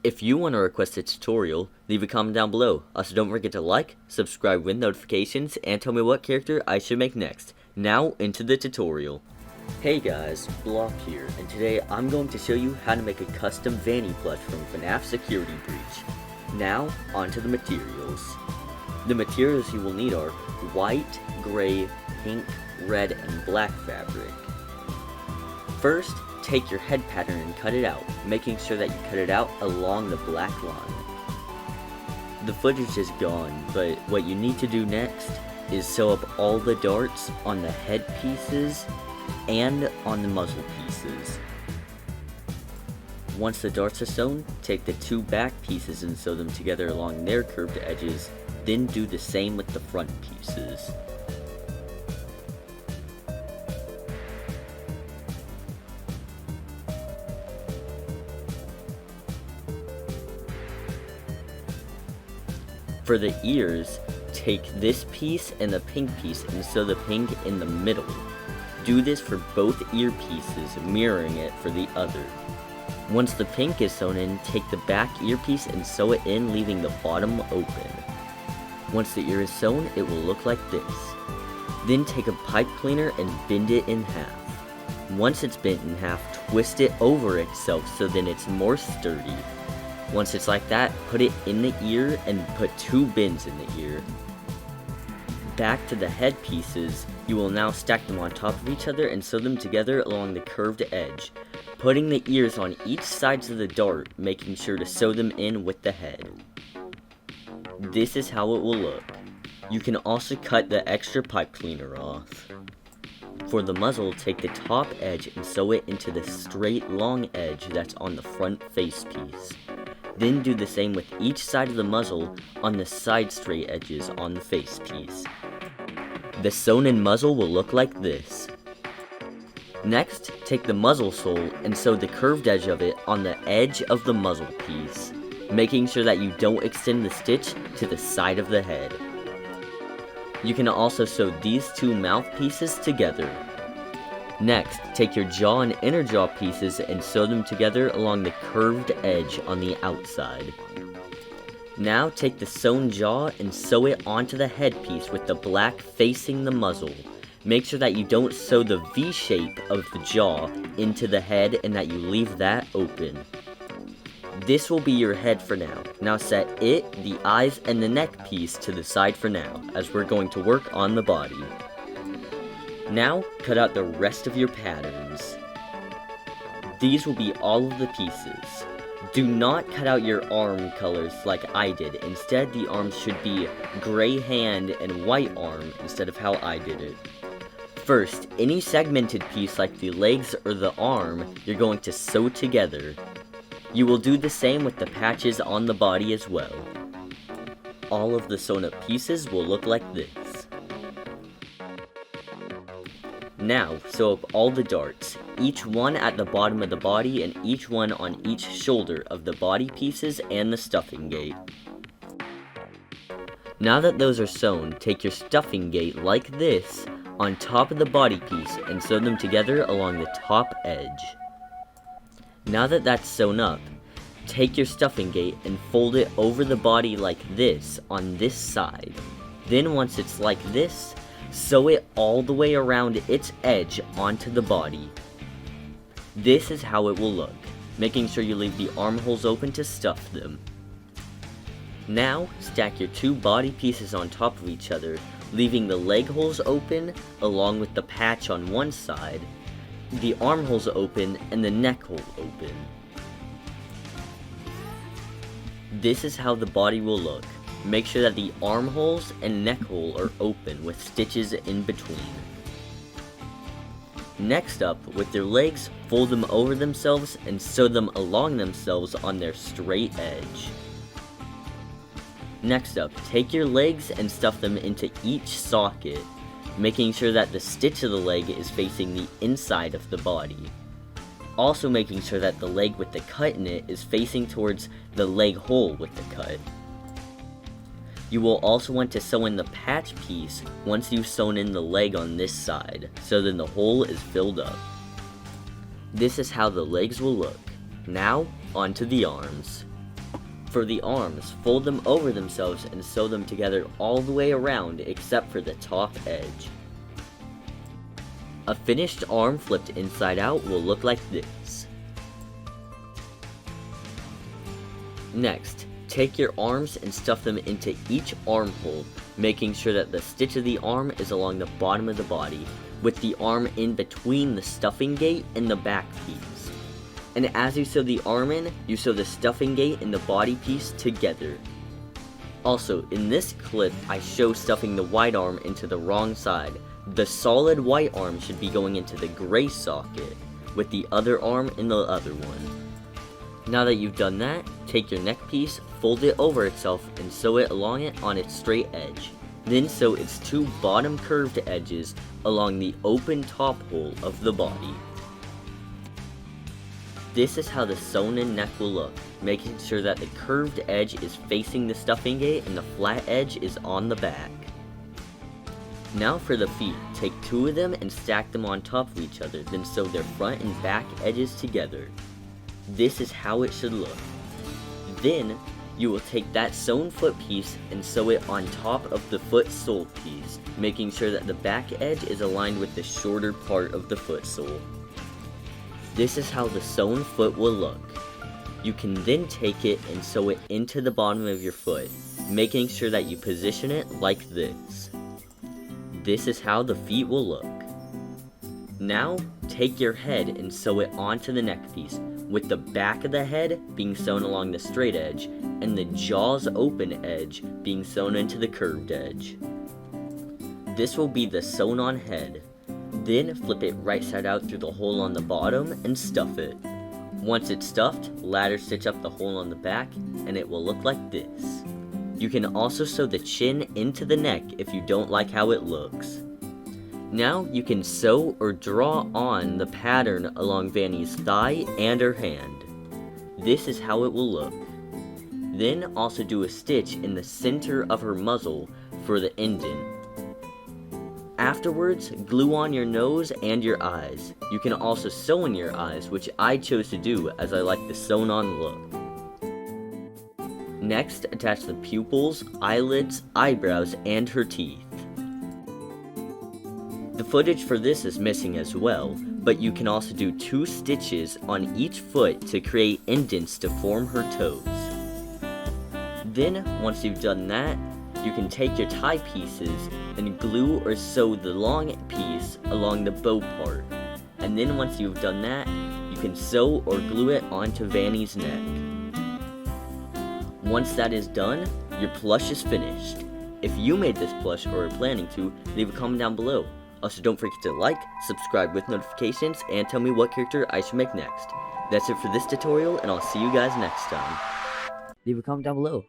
If you want to request a tutorial, leave a comment down below. Also, don't forget to like, subscribe with notifications, and tell me what character I should make next. Now, into the tutorial. Hey guys, Block here, and today I'm going to show you how to make a custom Vanny plush from FNaF Security Breach. Now, onto the materials. The materials you will need are white, gray, pink, red, and black fabric. First, take your head pattern and cut it out, making sure that you cut it out along the black line. The footage is gone, but what you need to do next is sew up all the darts on the head pieces and on the muzzle pieces. Once the darts are sewn, take the two back pieces and sew them together along their curved edges, then do the same with the front pieces. For the ears, take this piece and the pink piece and sew the pink in the middle. Do this for both ear pieces, mirroring it for the other. Once the pink is sewn in, take the back earpiece and sew it in, leaving the bottom open. Once the ear is sewn, it will look like this. Then take a pipe cleaner and bend it in half. Once it's bent in half, twist it over itself so then it's more sturdy. Once it's like that, put it in the ear and put two bends in the ear. Back to the head pieces, you will now stack them on top of each other and sew them together along the curved edge, putting the ears on each sides of the dart, making sure to sew them in with the head. This is how it will look. You can also cut the extra pipe cleaner off. For the muzzle, take the top edge and sew it into the straight long edge that's on the front face piece. Then do the same with each side of the muzzle on the side straight edges on the face piece. The sewn in muzzle will look like this. Next, take the muzzle sole and sew the curved edge of it on the edge of the muzzle piece, making sure that you don't extend the stitch to the side of the head. You can also sew these two mouth pieces together. Next, take your jaw and inner jaw pieces and sew them together along the curved edge on the outside. Now take the sewn jaw and sew it onto the headpiece with the black facing the muzzle. Make sure that you don't sew the V shape of the jaw into the head and that you leave that open. This will be your head for now. Now set it, the eyes, and the neck piece to the side for now, as we're going to work on the body. Now, cut out the rest of your patterns. These will be all of the pieces. Do not cut out your arm colors like I did. Instead, the arms should be gray hand and white arm instead of how I did it. First, any segmented piece like the legs or the arm, you're going to sew together. You will do the same with the patches on the body as well. All of the sewn up pieces will look like this. Now, sew up all the darts, each one at the bottom of the body and each one on each shoulder of the body pieces and the stuffing gate. Now that those are sewn, take your stuffing gate like this on top of the body piece and sew them together along the top edge. Now that that's sewn up, take your stuffing gate and fold it over the body like this on this side. Then once it's like this, sew it all the way around its edge onto the body. This is how it will look, making sure you leave the armholes open to stuff them. Now, stack your two body pieces on top of each other, leaving the leg holes open along with the patch on one side, the armholes open, and the neck hole open. This is how the body will look. Make sure that the armholes and neck hole are open with stitches in between. Next up, with their legs, fold them over themselves and sew them along themselves on their straight edge. Next up, take your legs and stuff them into each socket, making sure that the stitch of the leg is facing the inside of the body. Also making sure that the leg with the cut in it is facing towards the leg hole with the cut. You will also want to sew in the patch piece once you've sewn in the leg on this side, so then the hole is filled up. This is how the legs will look. Now, onto the arms. For the arms, fold them over themselves and sew them together all the way around except for the top edge. A finished arm flipped inside out will look like this. Next, take your arms and stuff them into each armhole, making sure that the stitch of the arm is along the bottom of the body, with the arm in between the stuffing gate and the back piece. And as you sew the arm in, you sew the stuffing gate and the body piece together. Also, in this clip, I show stuffing the white arm into the wrong side. The solid white arm should be going into the gray socket, with the other arm in the other one. Now that you've done that, take your neck piece, fold it over itself, and sew it along it on its straight edge. Then sew its two bottom curved edges along the open top hole of the body. This is how the sewn-in neck will look, making sure that the curved edge is facing the stuffing gate and the flat edge is on the back. Now for the feet, take two of them and stack them on top of each other, then sew their front and back edges together. This is how it should look. Then, you will take that sewn foot piece and sew it on top of the foot sole piece, making sure that the back edge is aligned with the shorter part of the foot sole. This is how the sewn foot will look. You can then take it and sew it into the bottom of your foot, making sure that you position it like this. This is how the feet will look. Now, take your head and sew it onto the neck piece, with the back of the head being sewn along the straight edge, and the jaws open edge being sewn into the curved edge. This will be the sewn on head. Then flip it right side out through the hole on the bottom and stuff it. Once it's stuffed, ladder stitch up the hole on the back, and it will look like this. You can also sew the chin into the neck if you don't like how it looks. Now you can sew or draw on the pattern along Vanny's thigh and her hand. This is how it will look. Then also do a stitch in the center of her muzzle for the indent. Afterwards, glue on your nose and your eyes. You can also sew in your eyes, which I chose to do as I like the sewn on look. Next, attach the pupils, eyelids, eyebrows, and her teeth. The footage for this is missing as well, but you can also do 2 stitches on each foot to create indents to form her toes. Then, once you've done that, you can take your tie pieces and glue or sew the long piece along the bow part. And then once you've done that, you can sew or glue it onto Vanny's neck. Once that is done, your plush is finished. If you made this plush or are planning to, leave a comment down below. Also, don't forget to like, subscribe with notifications, and tell me what character I should make next. That's it for this tutorial, and I'll see you guys next time. Leave a comment down below.